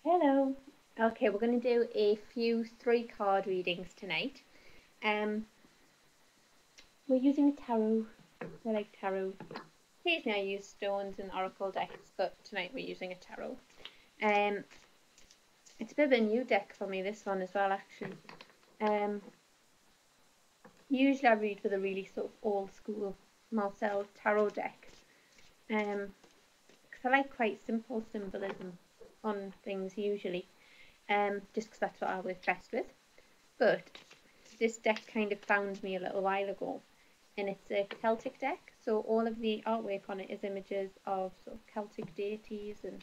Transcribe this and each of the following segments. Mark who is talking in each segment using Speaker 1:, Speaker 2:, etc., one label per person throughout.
Speaker 1: Hello. Okay, we're going to do a few 3 card readings tonight. We're using a tarot. I like tarot. Occasionally I use stones and oracle decks, but tonight we're using a tarot. It's a bit of a new deck for me, this one as well, actually. Usually I read with a really sort of old school Marcel tarot deck. Because I like quite simple symbolism on things usually. Just because that's what I work best with. But this deck kind of found me a little while ago, and it's a Celtic deck, so all of the artwork on it is images of sort of Celtic deities, and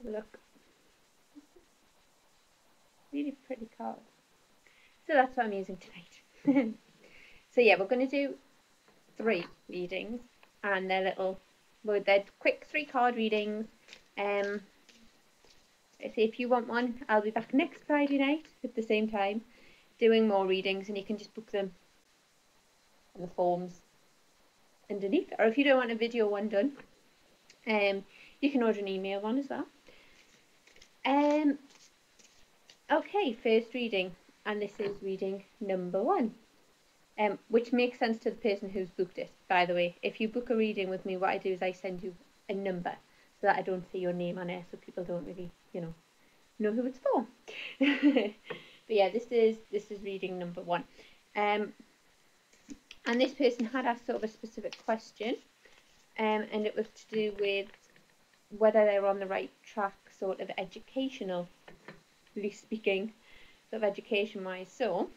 Speaker 1: look, really pretty cards. So that's what I'm using tonight. So yeah, we're going to do 3 readings, and they're quick 3 card readings. So if you want one, I'll be back next Friday night at the same time doing more readings, and you can just book them on the forms underneath, or if you don't want a video one done, you can order an email one as well. Okay, first reading, and this is reading number 1, which makes sense to the person who's booked it, by the way. If you book a reading with me, what I do is I send you a number so that I don't see your name on it, so people don't really, know who it's for. But yeah, this is reading number 1. And this person had asked sort of a specific question, and it was to do with whether they're on the right track, sort of educationally speaking, sort of education-wise. So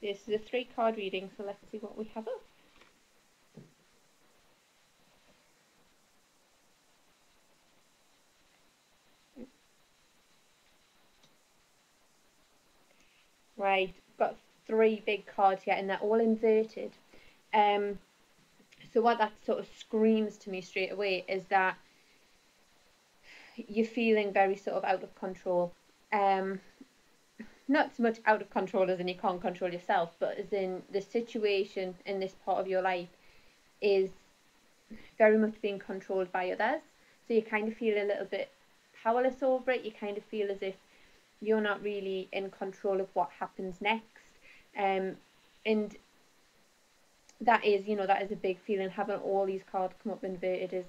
Speaker 1: this is a 3-card reading, so let's see what we have up. Right, got 3 big cards here, and they're all inverted. So what that sort of screams to me straight away is that you're feeling very sort of out of control. Not so much out of control as in you can't control yourself, but as in the situation in this part of your life is very much being controlled by others. So you kind of feel a little bit powerless over it. You kind of feel as if you're not really in control of what happens next. And that is a big feeling. Having all these cards come up inverted is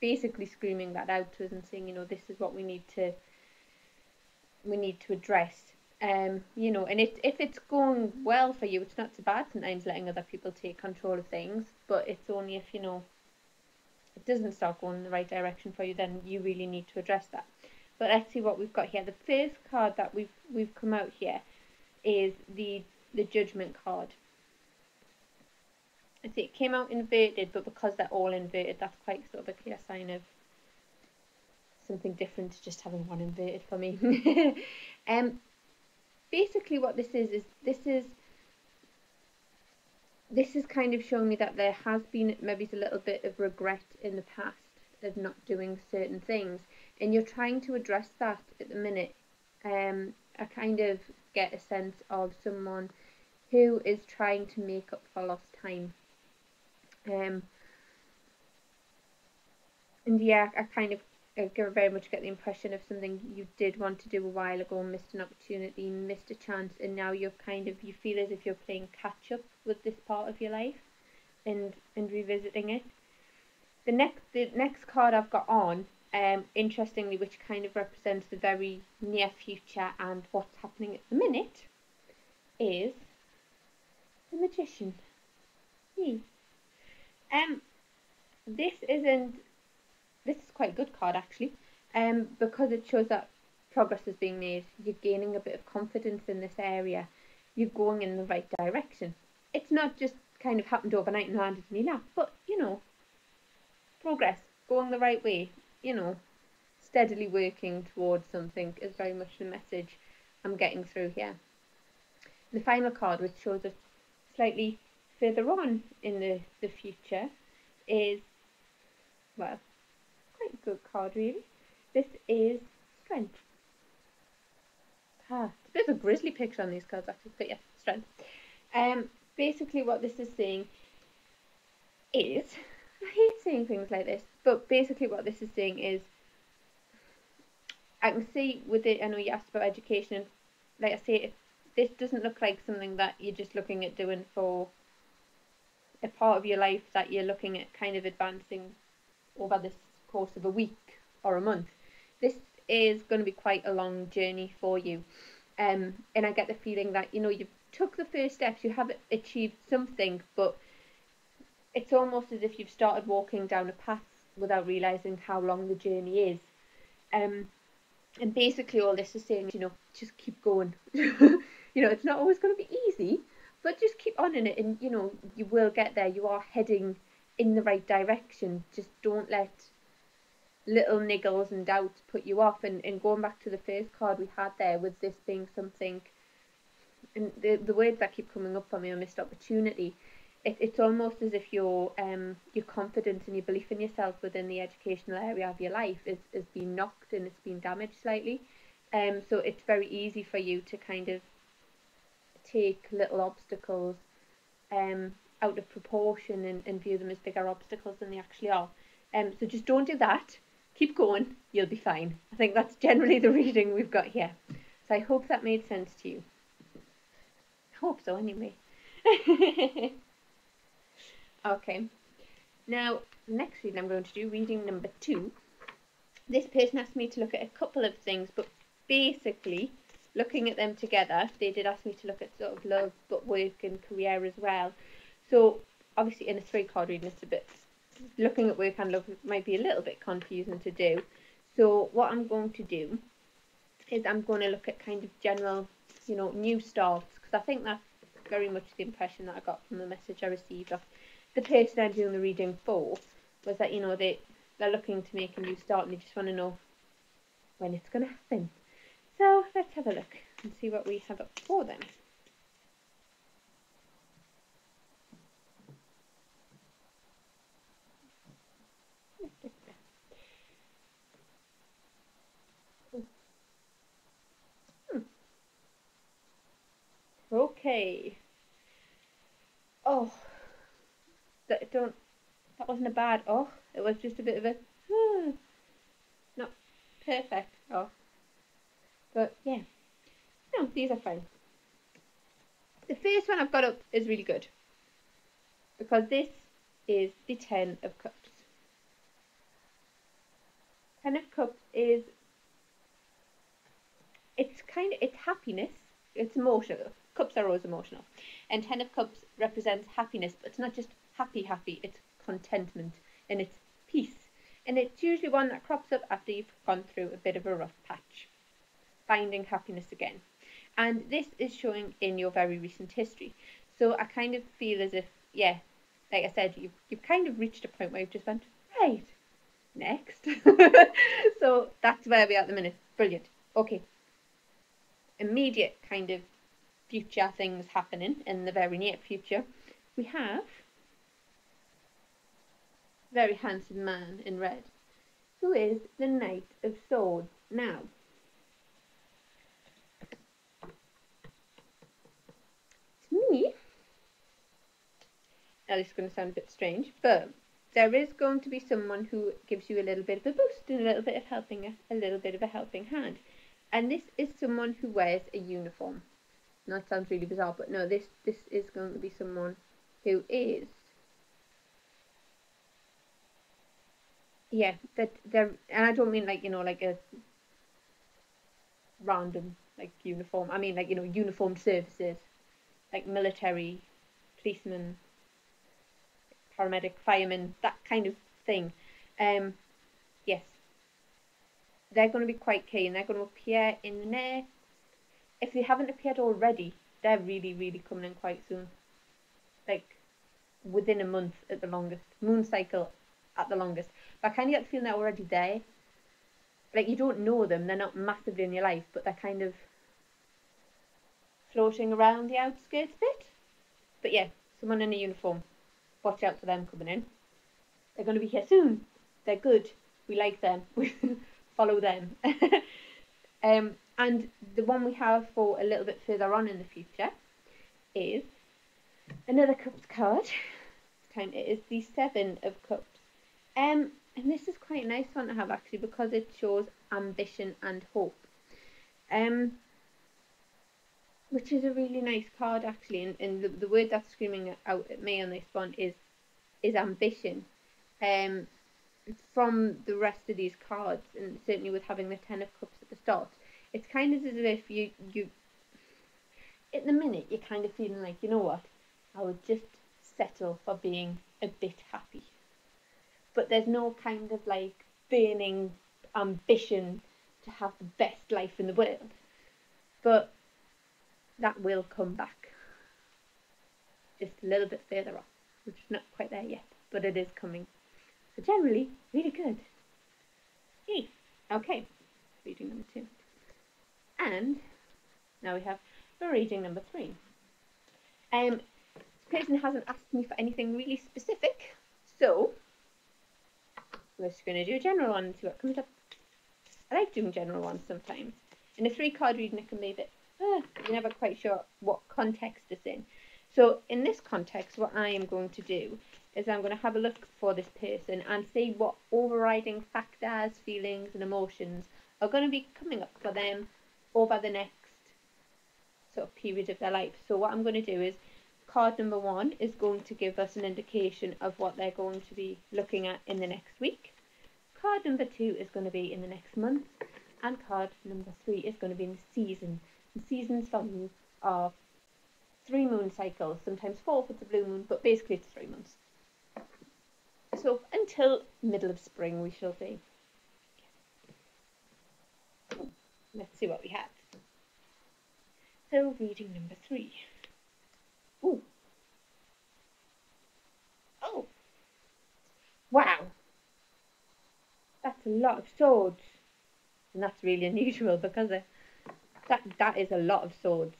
Speaker 1: basically screaming that out to us and saying, this is what we need to address. And if it's going well for you, it's not so bad sometimes letting other people take control of things, but it's only if it doesn't start going in the right direction for you, then you really need to address that. But let's see what we've got here. The first card that we've come out here is the Judgment card. I see it came out inverted, but because they're all inverted, that's quite sort of a clear sign of something different to just having one inverted for me. Basically what this is kind of showing me that there has been maybe a little bit of regret in the past of not doing certain things, and you're trying to address that at the minute. I kind of get a sense of someone who is trying to make up for lost time. And yeah, I very much get the impression of something you did want to do a while ago, missed an opportunity, missed a chance, and now you feel as if you're playing catch up with this part of your life and revisiting it. The next card I've got on, interestingly, which kind of represents the very near future and what's happening at the minute, is the Magician. This is quite a good card actually, because it shows that progress is being made. You're gaining a bit of confidence in this area. You're going in the right direction. It's not just kind of happened overnight and landed in your lap, but progress, going the right way, steadily working towards something is very much the message I'm getting through here. The final card, which shows us slightly further on in the future, is, well, quite a good card really. This is Strength. It's a bit of a grisly picture on these cards actually, but yeah, Strength. Basically what this is saying is, I hate saying things like this, but basically what this is saying is I can see with it, I know you asked about education, and like I say, this doesn't look like something that you're just looking at doing for a part of your life that you're looking at kind of advancing over this course of a week or a month. This is going to be quite a long journey for you. And I get the feeling that, you know, you've took the first steps, you have achieved something, but it's almost as if you've started walking down a path without realizing how long the journey is. And basically all this is saying, you know, just keep going. You know, it's not always going to be easy, but just keep on in it, and you know, you will get there. You are heading in the right direction. Just don't let little niggles and doubts put you off. And going back to the first card we had there, with this being something, and the words that keep coming up for me are missed opportunity. It's almost as if your confidence and your belief in yourself within the educational area of your life is being knocked and it's been damaged slightly. So it's very easy for you to kind of take little obstacles out of proportion and view them as bigger obstacles than they actually are. So just don't do that. Keep going. You'll be fine. I think that's generally the reading we've got here. So I hope that made sense to you. I hope so, anyway. Okay. Now, next reading I'm going to do, reading number 2. This person asked me to look at a couple of things, but basically, looking at them together, they did ask me to look at sort of love, but work and career as well. So, obviously, in a 3-card reading, it's a bit, looking at work and love might be a little bit confusing to do. So, what I'm going to do is I'm going to look at kind of general, you know, new starts, because I think that's very much the impression that I got from the message I received of the person I'm doing the reading for, was that, you know, they're looking to make a new start and they just want to know when it's going to happen. So let's have a look and see what we have up for them. Okay. Oh, that wasn't a bad oh. It was just a bit of a not perfect oh. But yeah, no, these are fine. The first one I've got up is really good, because this is the 10 of Cups. 10 of Cups is, it's happiness, it's emotional. Cups are always emotional. And 10 of Cups represents happiness, but it's not just happy, it's contentment and it's peace. And it's usually one that crops up after you've gone through a bit of a rough patch. Finding happiness again. And this is showing in your very recent history. So I kind of feel as if, yeah, like I said, you've kind of reached a point where you've just went, right, next. So that's where we are at the minute. Brilliant. Okay. Immediate kind of future things happening in the very near future. We have a very handsome man in red, who is the Knight of Swords. Now, to me, now this is going to sound a bit strange, but there is going to be someone who gives you a little bit of a boost and a little bit of a helping hand. And this is someone who wears a uniform. Now, that sounds really bizarre, but no, this is going to be someone who is, yeah, that they're, and I don't mean like, you know, like a random like uniform. I mean like, you know, uniformed services, like military, policemen, paramedic, firemen, that kind of thing. Yes, they're going to be quite keen. They're going to appear in the near. If they haven't appeared already, they're really, really coming in quite soon. Like within a month at the longest. Moon cycle at the longest. But I kind of get the feeling they're already there. Like you don't know them, they're not massively in your life, but they're kind of floating around the outskirts a bit. But yeah, someone in a uniform. Watch out for them coming in. They're going to be here soon. They're good. We like them. We follow them. And the one we have for a little bit further on in the future is another Cups card. This time it is the 7 of Cups. And And this is quite a nice one to have actually, because it shows ambition and hope. Which is a really nice card actually, and the word that's screaming out at me on this one is ambition. From the rest of these cards, and certainly with having the Ten of Cups at the start, it's kind of as if you at the minute you're kind of feeling like, you know what, I would just settle for being a bit happy. But there's no kind of like burning ambition to have the best life in the world. But that will come back. Just a little bit further off, which is not quite there yet, but it is coming. So generally, really good. Yay. Okay, reading number 2. And now we have for reading number 3. This person hasn't asked me for anything really specific, so we're just going to do a general one and see what comes up. I like doing general ones sometimes. In a 3-card reading, it can be a bit, you're never quite sure what context it's in. So in this context, what I am going to do is I'm going to have a look for this person and see what overriding factors, feelings and emotions are going to be coming up for them over the next sort of period of their life. So what I'm going to do is card number 1 is going to give us an indication of what they're going to be looking at in the next week. Card number 2 is going to be in the next month, and card number 3 is going to be in the season. The seasons for me are 3 moon cycles, sometimes 4 if it's a blue moon, but basically it's 3 months. So until middle of spring, we shall say. Let's see what we have. So reading number 3. Ooh. Oh. Wow. That's a lot of swords. And that's really unusual because that is a lot of swords.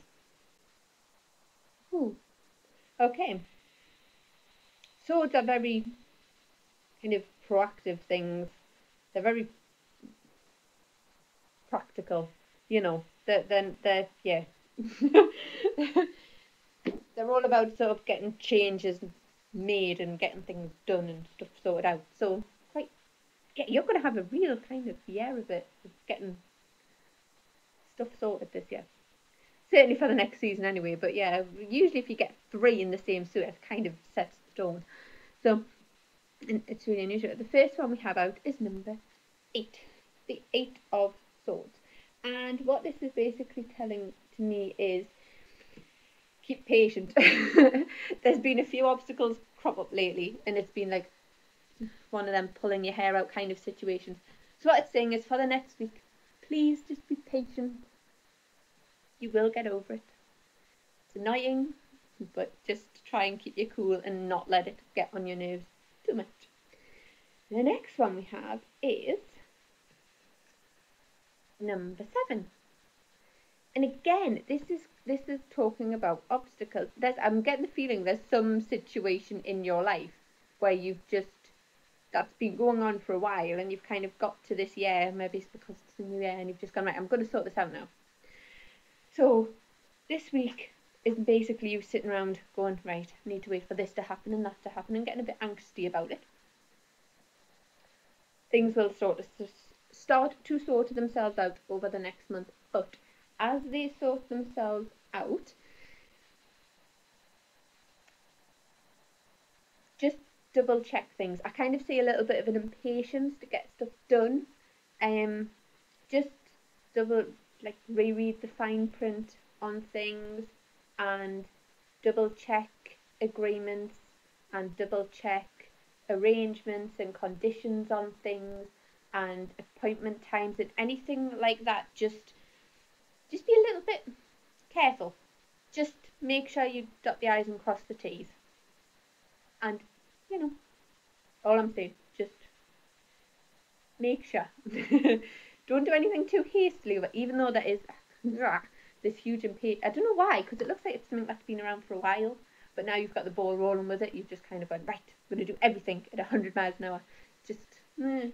Speaker 1: Ooh. Okay. Swords are very kind of proactive things. They're very practical, you know. They're yeah. They're all about sort of getting changes made and getting things done and stuff sorted out. So quite, yeah, you're going to have a real kind of year of it, of getting stuff sorted this year. Certainly for the next season anyway, but yeah, usually if you get 3 in the same suit, it kind of sets the tone. So, and it's really unusual. The first one we have out is number 8, the 8 of Swords. And what this is basically telling to me is keep patient. There's been a few obstacles crop up lately, and it's been like one of them pulling your hair out kind of situations. So what it's saying is for the next week, please just be patient. You will get over it. It's annoying, but just try and keep your cool and not let it get on your nerves too much. The next one we have is number 7. And again, this is talking about obstacles. I'm getting the feeling there's some situation in your life where that's been going on for a while, and you've kind of got to this year, maybe it's because it's a new year, and you've just gone, right, I'm going to sort this out now. So this week is basically you sitting around going, right, I need to wait for this to happen and that to happen, and getting a bit angsty about it. Things will start to sort themselves out over the next month, but as they sort themselves out, just double check things. I kind of see a little bit of an impatience to get stuff done. Just reread the fine print on things and double check agreements and double check arrangements and conditions on things and appointment times and anything like that. Just be a little bit careful. Just make sure you dot the I's and cross the T's. And, you know, all I'm saying, just make sure. Don't do anything too hastily, even though there is this huge impatience. I don't know why, because it looks like it's something that's been around for a while, but now you've got the ball rolling with it. You've just kind of gone, right, I'm going to do everything at 100 miles an hour. Just you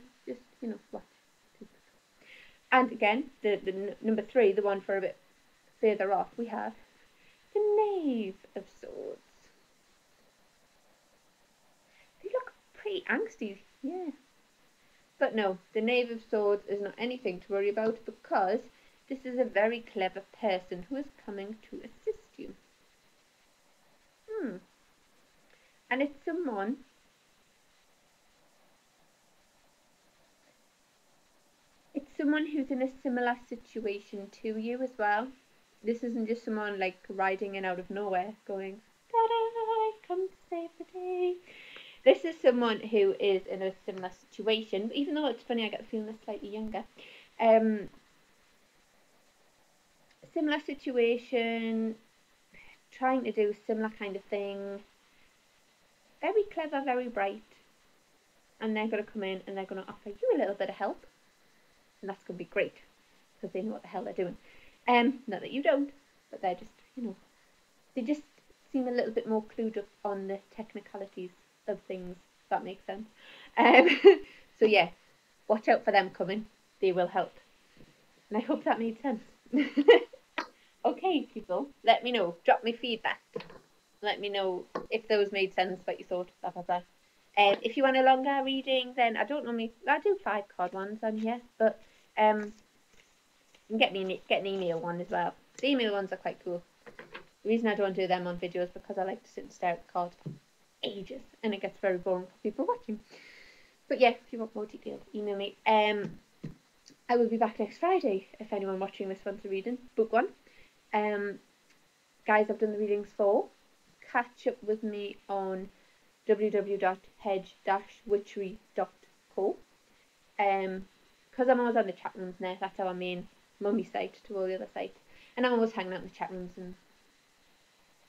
Speaker 1: know, watch. And again, the number 3, the one for a bit further off, we have the Knave of Swords. They look pretty angsty, yeah. But no, the Knave of Swords is not anything to worry about because this is a very clever person who is coming to assist you. And it's someone who's in a similar situation to you as well. This isn't just someone like riding in out of nowhere going, ta-da, come to save the day. This is someone who is in a similar situation, even though it's funny, I get the feeling they're slightly younger. Similar situation, trying to do a similar kind of thing. Very clever, very bright. And they're going to come in and they're going to offer you a little bit of help. And that's going to be great because they know what the hell they're doing. Not that you don't, but they're just, they just seem a little bit more clued up on the technicalities of things, if that makes sense. So yeah, watch out for them coming. They will help. And I hope that made sense. Okay, people, let me know. Drop me feedback. Let me know if those made sense, what you thought, blah, blah, blah. If you want a longer reading, then I do 5 card ones on here, but you can get an email one as well. The email ones are quite cool. The reason I don't do them on videos is because I like to sit and stare at the card for ages, and it gets very boring for people watching. But yeah, if you want more details, email me. I will be back next Friday if anyone watching this wants a reading. Book one. Guys, I've done the readings for. Catch up with me on www.hedge-witchery.co. Because I'm always on the chat rooms now. That's our main mummy site to all the other sites. And I'm always hanging out in the chat rooms and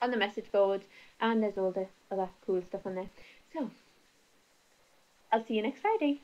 Speaker 1: on the message board. And there's all the other cool stuff on there. So, I'll see you next Friday.